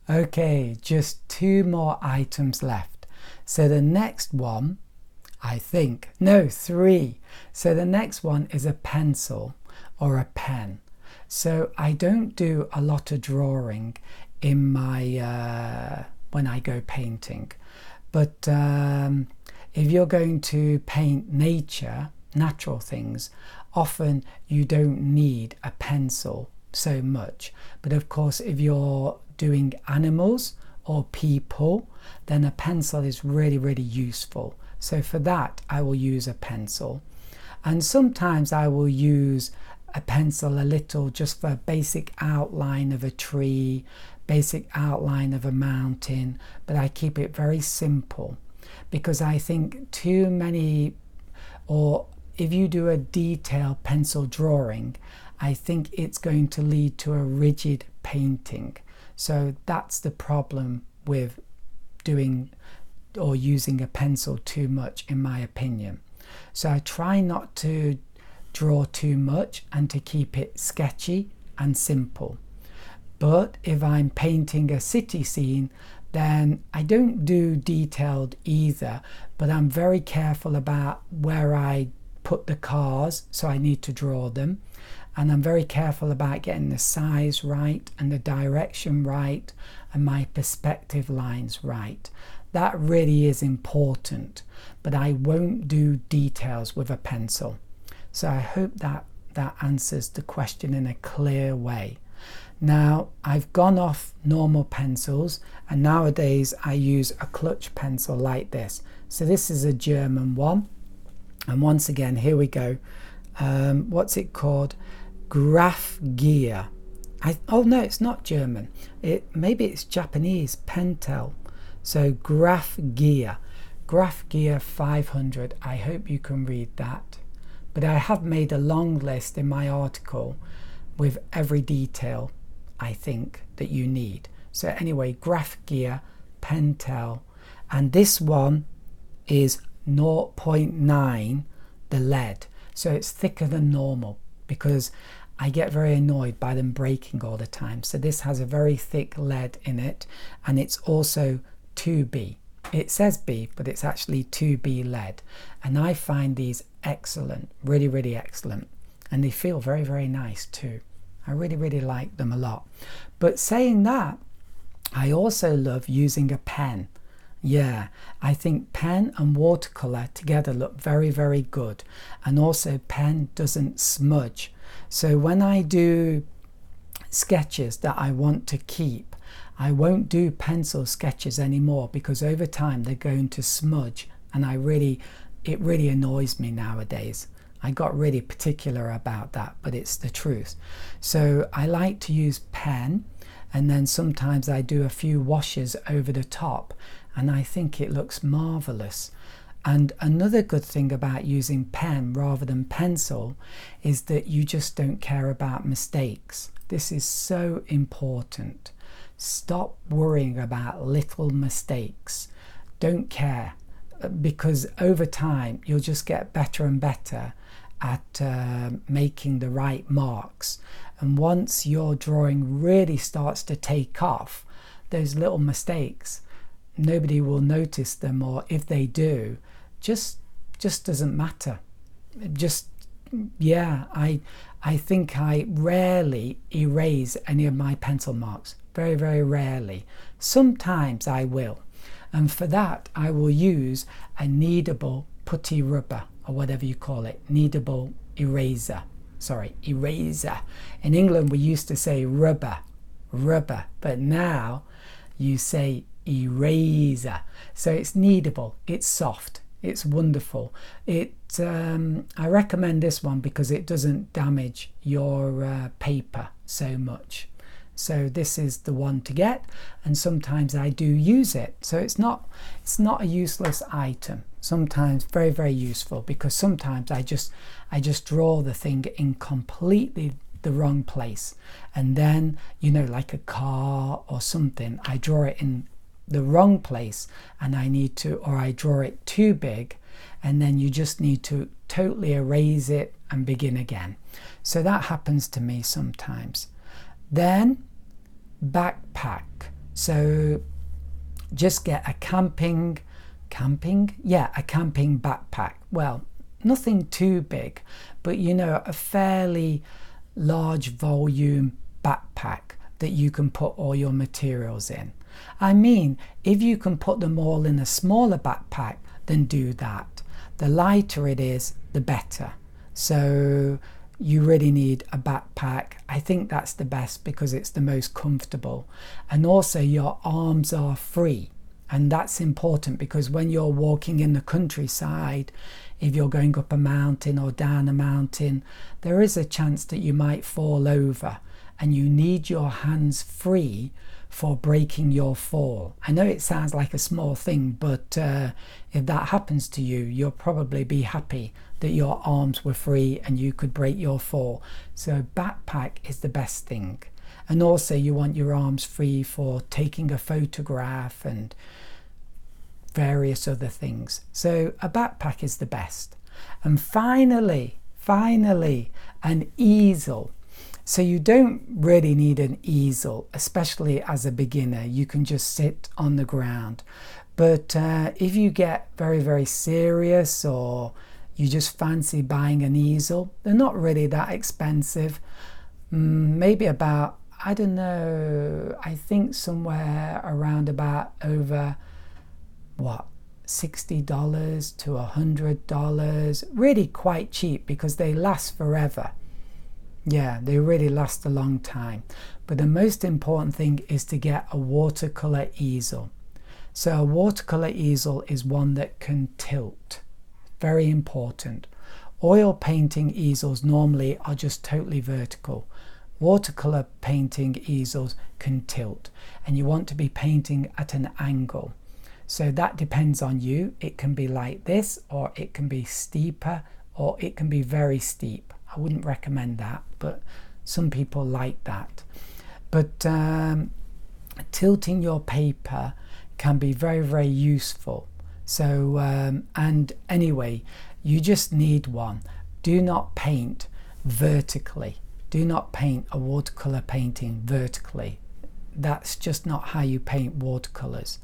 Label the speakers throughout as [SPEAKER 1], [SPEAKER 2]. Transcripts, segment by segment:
[SPEAKER 1] Okay, just two more items left. So the next one, I think, no, three. So the next one is a pencil or a pen. So I don't do a lot of drawing in my when I go painting, but if you're going to paint nature, natural things, often you don't need a pencil so much. But of course, if you're doing animals or people, then a pencil is really, really useful. So for that, I will use a pencil. And sometimes I will use a pencil a little just for a basic outline of a tree, basic outline of a mountain, but I keep it very simple because I think too many, or if you do a detailed pencil drawing, I think it's going to lead to a rigid painting. So that's the problem with doing or using a pencil too much, in my opinion. So I try not to draw too much and to keep it sketchy and simple. But if I'm painting a city scene, then I don't do detailed either, but I'm very careful about where I put the cars, so I need to draw them, and I'm very careful about getting the size right and the direction right and my perspective lines right. That really is important, but I won't do details with a pencil. So I hope that answers the question in a clear way. Now I've gone off normal pencils, and nowadays I use a clutch pencil like this. So this is a German one, and once again, here we go. What's it called? Grafgear. Oh no, it's not German. Maybe it's Japanese. Pentel. So Grafgear 500. I hope you can read that. But I have made a long list in my article with every detail I think that you need. So anyway, Grafgear, Pentel, and this one is 0.9 the lead. So it's thicker than normal because I get very annoyed by them breaking all the time. So this has a very thick lead in it, and it's also 2B. It says B, but it's actually 2B lead. And I find these excellent, really, really excellent. And they feel very, very nice too. I really, really like them a lot. But saying that, I also love using a pen. Yeah, I think pen and watercolor together look very, very good. And also pen doesn't smudge. So when I do sketches that I want to keep, I won't do pencil sketches anymore because over time they're going to smudge, and it really annoys me nowadays. I got really particular about that, but it's the truth. So I like to use pen, and then sometimes I do a few washes over the top, and I think it looks marvelous. And another good thing about using pen rather than pencil is that you just don't care about mistakes. This is so important. Stop worrying about little mistakes. Don't care, because over time you'll just get better and better at making the right marks. And once your drawing really starts to take off, those little mistakes, nobody will notice them, or if they do, just doesn't matter. I think I rarely erase any of my pencil marks. Very, very rarely. Sometimes I will, and for that I will use a kneadable putty rubber, or whatever you call it, kneadable eraser. In England we used to say rubber, but now you say eraser. So it's kneadable, it's soft, it's wonderful. I recommend this one because it doesn't damage your paper so much. So this is the one to get, and sometimes I do use it. So it's not a useless item. Sometimes very, very useful, because sometimes I just draw the thing in completely the wrong place, and then, you know, like a car or something, I draw it in the wrong place, and I draw it too big, and then you just need to totally erase it and begin again. So that happens to me sometimes. Then backpack. So just get a camping backpack. Well, nothing too big, but you know, a fairly large volume backpack that you can put all your materials in. I mean, if you can put them all in a smaller backpack, then do that. The lighter it is, the better. So you really need a backpack. I think that's the best because it's the most comfortable, and also your arms are free, and that's important because when you're walking in the countryside, if you're going up a mountain or down a mountain, there is a chance that you might fall over, and you need your hands free for breaking your fall. I know it sounds like a small thing, but if that happens to you, you'll probably be happy that your arms were free and you could break your fall. So backpack is the best thing. And also you want your arms free for taking a photograph and various other things. So a backpack is the best. And finally, an easel. So you don't really need an easel, especially as a beginner. You can just sit on the ground. But if you get very, very serious, or you just fancy buying an easel, they're not really that expensive. Maybe about, I don't know, I think somewhere around about over, what, $60 to $100. Really quite cheap because they last forever. Yeah, they really last a long time. But the most important thing is to get a watercolor easel. So a watercolor easel is one that can tilt. Very important. Oil painting easels normally are just totally vertical. Watercolor painting easels can tilt, and you want to be painting at an angle. So that depends on you. It can be like this, or it can be steeper, or it can be very steep. I wouldn't recommend that, but some people like that. But tilting your paper can be very, very useful. So and anyway, you just need one. Do not paint vertically. Do not paint a watercolor painting vertically. That's just not how you paint watercolors.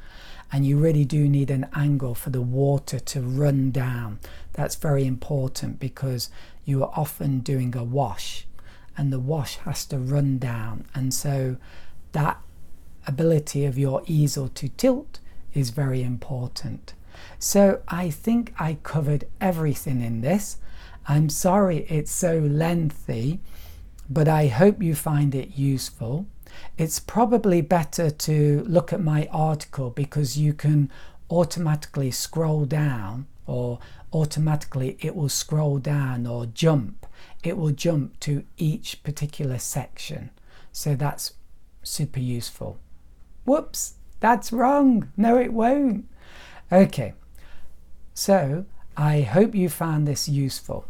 [SPEAKER 1] And you really do need an angle for the water to run down. That's very important because you are often doing a wash, and the wash has to run down, and so that ability of your easel to tilt is very important. So I think I covered everything in this. I'm sorry it's so lengthy, but I hope you find it useful. It's probably better to look at my article because you can automatically scroll down, or automatically it will scroll down, or jump. It will jump to each particular section. So that's super useful. Whoops, that's wrong. No, it won't. Okay, so I hope you found this useful.